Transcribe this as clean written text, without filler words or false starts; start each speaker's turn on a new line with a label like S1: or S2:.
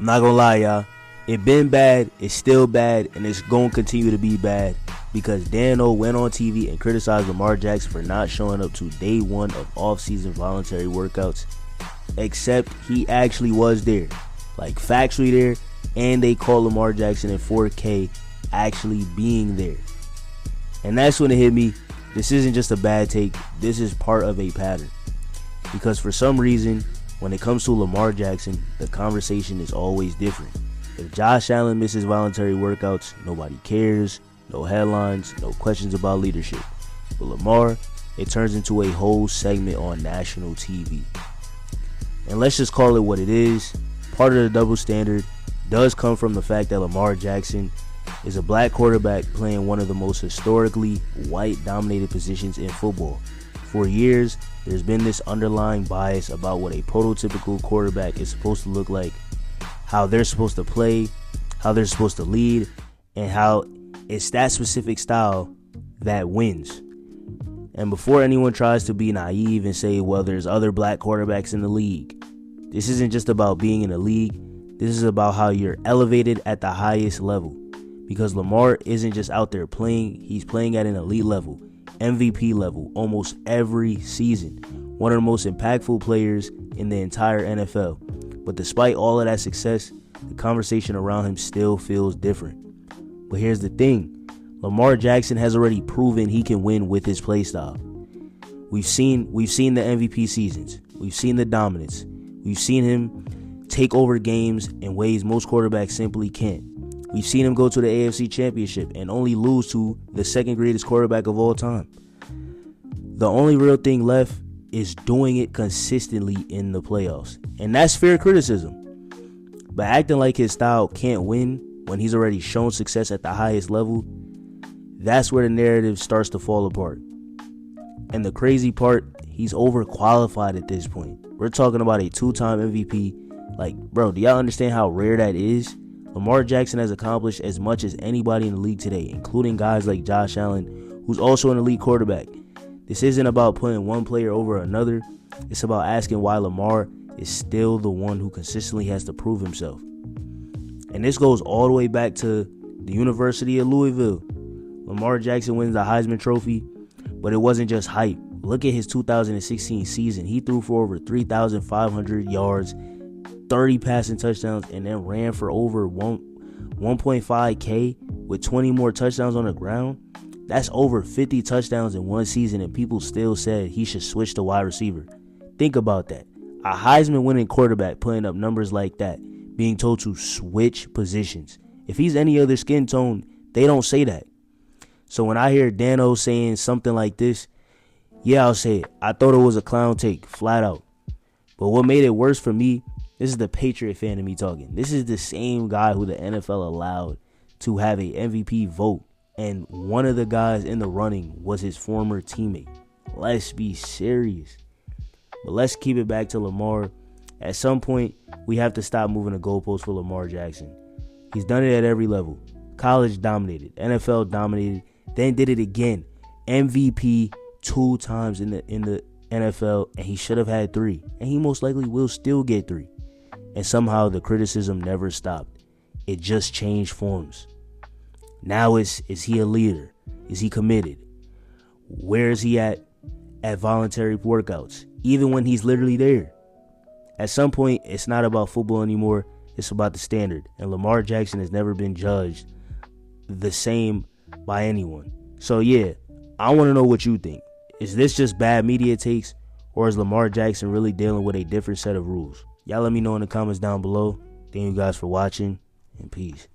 S1: I'm not gonna lie, y'all. It been bad, it's still bad, and it's gonna continue to be bad because Dan O went on TV and criticized Lamar Jackson for not showing up to day one of off-season voluntary workouts, except he actually was there, like factually there, and they called Lamar Jackson in 4K actually being there. And that's when it hit me. This isn't just a bad take, this is part of a pattern. Because for some reason, when it comes to Lamar Jackson, the conversation is always different. If Josh Allen misses voluntary workouts, nobody cares, no headlines, no questions about leadership. But Lamar, it turns into a whole segment on national TV. And let's just call it what it is. Part of the double standard does come from the fact that Lamar Jackson is a black quarterback playing one of the most historically white-dominated positions in football. For years, there's been this underlying bias about what a prototypical quarterback is supposed to look like, how they're supposed to play, how they're supposed to lead, and how it's that specific style that wins. And before anyone tries to be naive and say, well, there's other black quarterbacks in the league, this isn't just about being in the league. This is about how you're elevated at the highest level. Because Lamar isn't just out there playing, he's playing at an elite level, MVP level, almost every season. One of the most impactful players in the entire NFL. But despite all of that success, the conversation around him still feels different. But here's the thing. Lamar Jackson has already proven he can win with his play style. We've seen the MVP seasons. We've seen the dominance. We've seen him take over games in ways most quarterbacks simply can't. We've seen him go to the AFC Championship and only lose to the second greatest quarterback of all time. The only real thing left is doing it consistently in the playoffs. And that's fair criticism. But acting like his style can't win when he's already shown success at the highest level, that's where the narrative starts to fall apart. And the crazy part, he's overqualified at this point. We're talking about a 2-time MVP. Like, bro, do y'all understand how rare that is? Lamar Jackson has accomplished as much as anybody in the league today, including guys like Josh Allen, who's also an elite quarterback. This isn't about putting one player over another. It's about asking why Lamar is still the one who consistently has to prove himself. And this goes all the way back to the University of Louisville. Lamar Jackson wins the Heisman Trophy, but it wasn't just hype. Look at his 2016 season. He threw for over 3,500 yards, 30 passing touchdowns, and then ran for over 1.5K with 20 more touchdowns on the ground. That's over 50 touchdowns in one season, and people still said he should switch to wide receiver. Think about that. A Heisman winning quarterback putting up numbers like that, being told to switch positions. If he's any other skin tone, they don't say that. So when I hear Dano saying something like this, yeah, I'll say it. I thought it was a clown take, flat out. But what made it worse for me, this is the Patriot fan in me talking. This is the same guy who the NFL allowed to have a MVP vote. And one of the guys in the running was his former teammate. Let's be serious. But let's keep it back to Lamar. At some point, we have to stop moving the goalposts for Lamar Jackson. He's done it at every level. College dominated. NFL dominated. Then did it again. MVP 2 times in the NFL. And he should have had 3. And he most likely will still get 3. And somehow the criticism never stopped. It just changed forms. Now is he a leader? Is he committed? Where is he at voluntary workouts? Even when he's literally there. At some point, it's not about football anymore. It's about the standard. And Lamar Jackson has never been judged the same by anyone. So yeah, I want to know what you think. Is this just bad media takes? Or is Lamar Jackson really dealing with a different set of rules? Y'all let me know in the comments down below. Thank you guys for watching, and peace.